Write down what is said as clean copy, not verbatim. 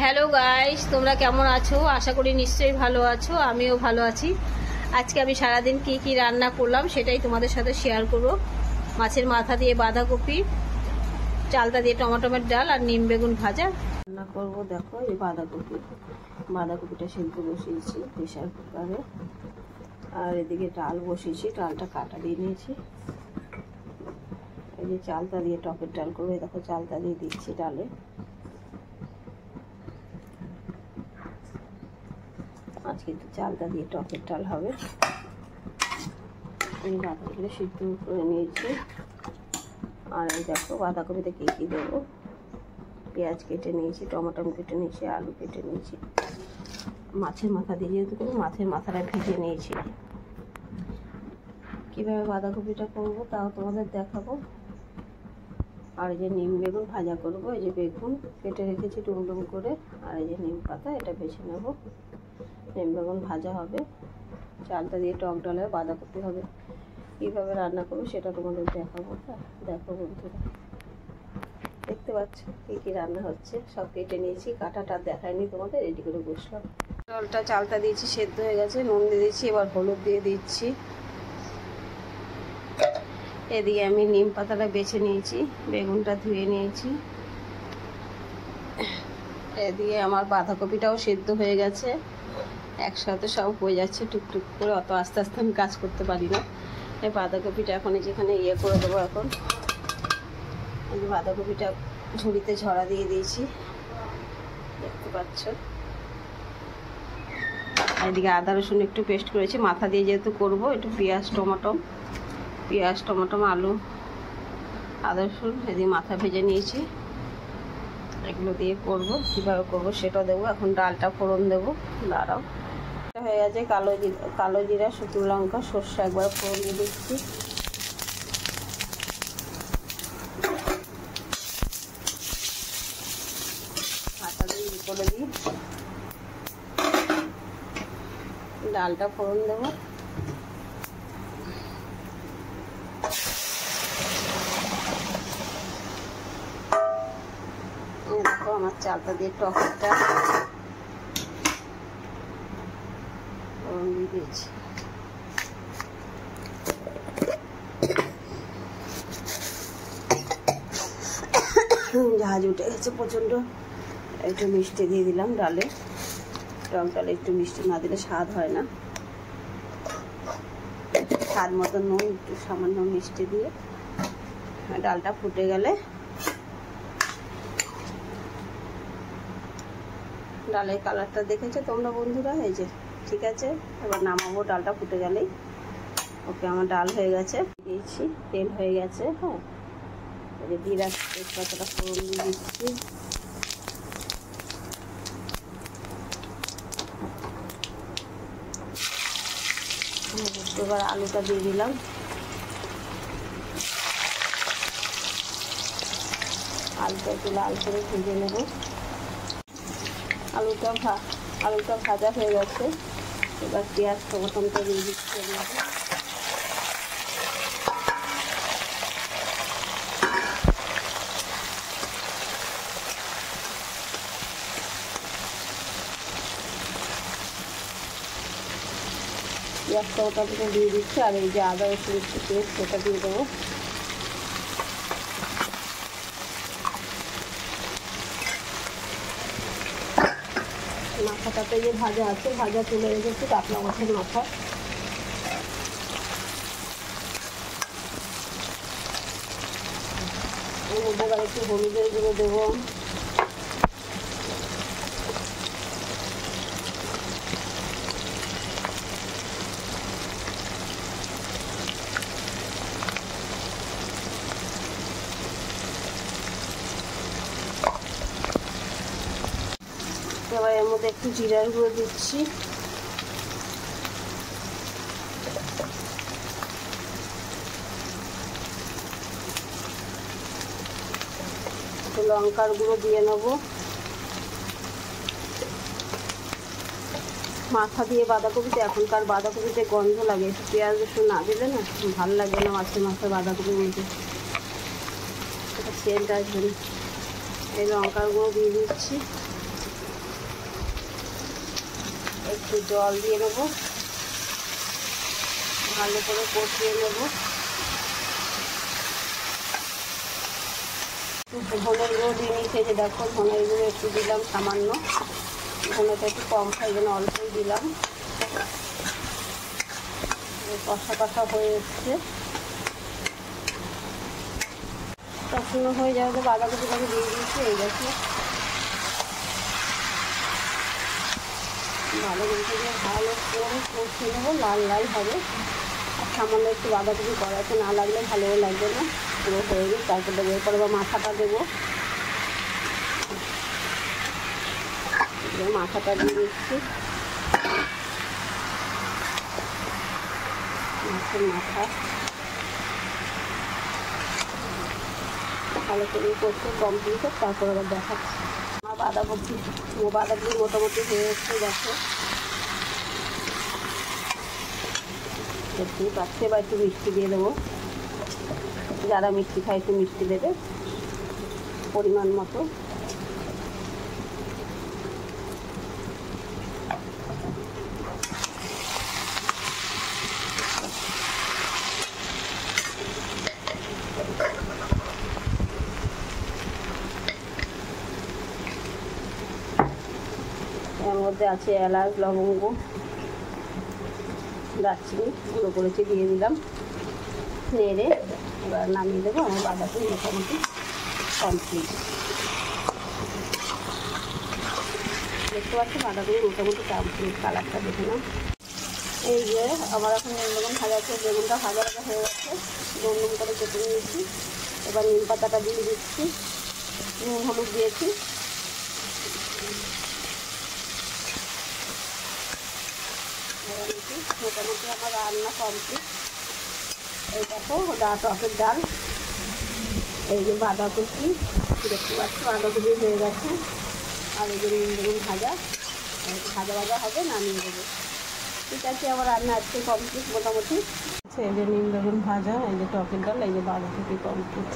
Hello guys, তোমরা কেমন আছো? আশা করি নিশ্চয়ই ভালো আছো। আমিও ভালো আছি। আজকে আমি সারাদিন কি কি রান্না করলাম সেটাই তোমাদের সাথে শেয়ার করব। মাছের মাথা দিয়ে বাঁধাকপি, চালতা দিয়ে টমেটোর ডাল আর নিম বেগুন ভাজা রান্না করব। দেখো, এই বাঁধাকপিটা সেদ্ধ বসিয়েছি প্রেসার কুকারে, আর এদিকে ডাল বসিয়েছি, ডালটা কাটা দিয়ে নিয়েছি। এই যে চালতা দিয়ে টকের ডাল করবো, দেখো চালতা দিয়ে দিচ্ছি ডালে। আজ কিন্তু চালটা দিয়ে টকের ডাল হবে। এই বাঁধাকপিটা সিদ্ধ করে নিয়েছি। আর এই দেখো বাঁধাকপিতে কী কী দেবো। পেঁয়াজ কেটে নিয়েছি, টমেটো কেটে নিয়েছি, আলু কেটে নিয়েছি। মাছের মাথা দিয়ে যেহেতু করবো, মাছের মাথাটা ভেজে নিয়েছি। কীভাবে বাঁধাকপিটা করবো তাও তোমাদের দেখাবো। আর এই যে নিম বেগুন ভাজা করবো। এই যে বেগুন কেটে রেখেছি ডুমডুম করে, আর এই যে নিম পাতা, এটা বেছে নেবো। নিম বেগুন ভাজা হবে, চালটা দিয়ে টক ডাল হবে, বাঁধাকপি হবে। কীভাবে রান্না করবো সেটা তোমাদের দেখাবো। দেখো বন্ধুরা, দেখতে পাচ্ছ কী কী রান্না হচ্ছে। সব কেটে নিয়েছি, কাটাটা দেখায়নি তোমাদের, রেডি করে বসলাম। ডালটা চালটা দিয়েছি, সেদ্ধ হয়ে গেছে, নুন দিয়ে দিচ্ছি, এবার হলুদ দিয়ে দিচ্ছি। এদিকে আমি নিম পাতাটা বেছে নিয়েছি, বেগুনটা ধুয়ে নিয়েছি। এদিকে আমার বাঁধাকপিটাও সেদ্ধ হয়ে গেছে, একসাথে সব হয়ে যাচ্ছে টুকটুক করে। অত আস্তে আস্তে আমি কাজ করতে পারি না। এই বাঁধাকপিটা এখন যেখানে করে দেবো। এখন এই যে বাঁধাকপিটা ঝুড়িতে ঝরা দিয়ে দিয়েছি, দেখতে পাচ্ছ। এদিকে আদা রসুন একটু পেস্ট করেছি, মাথা দিয়ে যেহেতু করবো। একটু পেঁয়াজ টমেটো আলু আদা রসুন এদিকে মাথা ভেজে নিয়েছি। এগুলো দিয়ে করব, কীভাবে করবো সেটা দেবো। এখন ডালটা ফোড়ন দেবো, দাঁড়াও। হয়ে গেছে কালো জিরা, শুকনো লঙ্কা, সর্ষে একবার ফোড়ন দিয়ে দিচ্ছি। হাতা দিয়ে করে দিই, ডালটা ফোড়ন দেবো। দেখো আমার চালটা দিয়ে টকটা ফোড়ন দিয়ে দিয়েছি। ঝাঁজ উঠে গেছে প্রচণ্ড। একটু মিষ্টি দিয়ে দিলাম ডালে। টক ডালে একটু মিষ্টি না দিলে স্বাদ হয় না। স্বাদ মতো নুন, একটু সামান্য মিষ্টি দিয়ে ডালটা ফুটে গেলে, ডালের কালারটা দেখেছো তোমরা বন্ধুরা? এই যে ঠিক আছে, এবার নামাবো ডালটা ফুটে গেলেই। ওকে, আমার ডাল হয়ে গেছে, দিয়েছি, তেল হয়ে গেছে। হ্যাঁ, এই যে জিরা তেজপাতাটা ফোড়ন দিয়ে দিচ্ছি। এবার আলুটা দিয়ে দিলাম। আলুটা একটু লাল করে ভেজে নেব। আলুটা ভাজা হয়ে গেছে। এবার পেঁয়াজ টমেটোটা দিয়ে দিচ্ছি। পেঁয়াজ টমেটোটা দিয়ে দিচ্ছি, আর এই যে আদা রসুন একটু পেস্ট সেটা দিয়ে দেবো। মাথাটাতে যে ভাজা আছে, ভাজা তুলে রেখেছি, কাতলা মাছের মাথা। এর মধ্যে এবার একটু হলুদের গুঁড়ো দেবো, এবার এর মধ্যে একটু জিরার গুঁড়ো দিচ্ছি। একটু লঙ্কার গুঁড়ো দিয়ে নেবো। মাথা দিয়ে বাঁধাকপিতে, এখনকার বাঁধাকপিতে গন্ধ লাগে, একটু পেঁয়াজ রসুন না দিলে না ভালো লাগে না মাছের মাথা বাঁধাকপির মধ্যে, সেটা সেন্ট আসবে না। এই লঙ্কার গুঁড়ো দিয়ে দিচ্ছি। একটু জল দিয়ে নেবো, ভালো করে কষিয়ে নেবো। ধনের গুঁড়ো দিয়ে নিয়েছে, যে দেখো ধনের গুঁড়ো একটু দিলাম সামান্য, ধনেটা একটু কম খাই জন্য অল্পই দিলাম। কষা কষা হয়ে এসছে, কষানো হয়ে যাওয়ার পর বাঁধাকপিটাকে দিয়ে দিয়েছি। এই দেখো বাঁধাকপিটা দিয়ে ভালো করে কষিয়ে নেবো, লাল লাল হবে। আর সামান্য একটু বাঁধাকপি কড়াইতে না লাগলে ভালোও লাগবে না, পুরো হয়ে গেছে। তারপর দেবো এরপরে বা মাথাটা দেবো, মাথাটা দিয়ে দিচ্ছি। মাছের মাথা ভালো করে করতে কমপ্লিট হোক, তারপর আবার দেখাচ্ছি। আমার বাঁধাকপি মোটামুটি হয়ে এসছে, দেখো দেখতেই পাচ্ছি। এবার একটু মিষ্টি দিয়ে দেবো, যারা মিষ্টি খায় একটু মিষ্টি দেবে পরিমাণ মতো। এর মধ্যে আছে এলাচ, লবঙ্গ, দারচিনি গুঁড়ো করেছি, দিয়ে দিলাম। নেড়ে এবার নামিয়ে দেবো। আমার বাঁধাকপি মোটামুটি কমপ্লিট। দেখতে পাচ্ছি বাঁধাকপি মোটামুটি কমপ্লিট, কালারটা দেখে নাও। এই যে আমার এখন নিম বেগুন ভাজা আছে, বেগুনটা ভাজা ভাজা হয়ে গেছে, ডুম করে কেটে নিয়েছি। এবার নিম পাতাটা দিয়ে দিচ্ছি, নুন হলুদ দিয়েছি। মোটামুটি আমার রান্না কমপ্লিট। এই দেখো টকের ডাল, এই যে বাঁধাকপি দেখতে পাচ্ছি বাঁধাকপি হয়ে গেছে, আর এই যে নিম বেগুন ভাজা, ভাজা ভাজা হবে, নামিয়ে দেবো। ঠিক আছে, আমার রান্না আজকে কমপ্লিট মোটামুটি। এই যে নিম বেগুন ভাজা, এই যে টকের ডাল, এই যে বাঁধাকপি কমপ্লিট।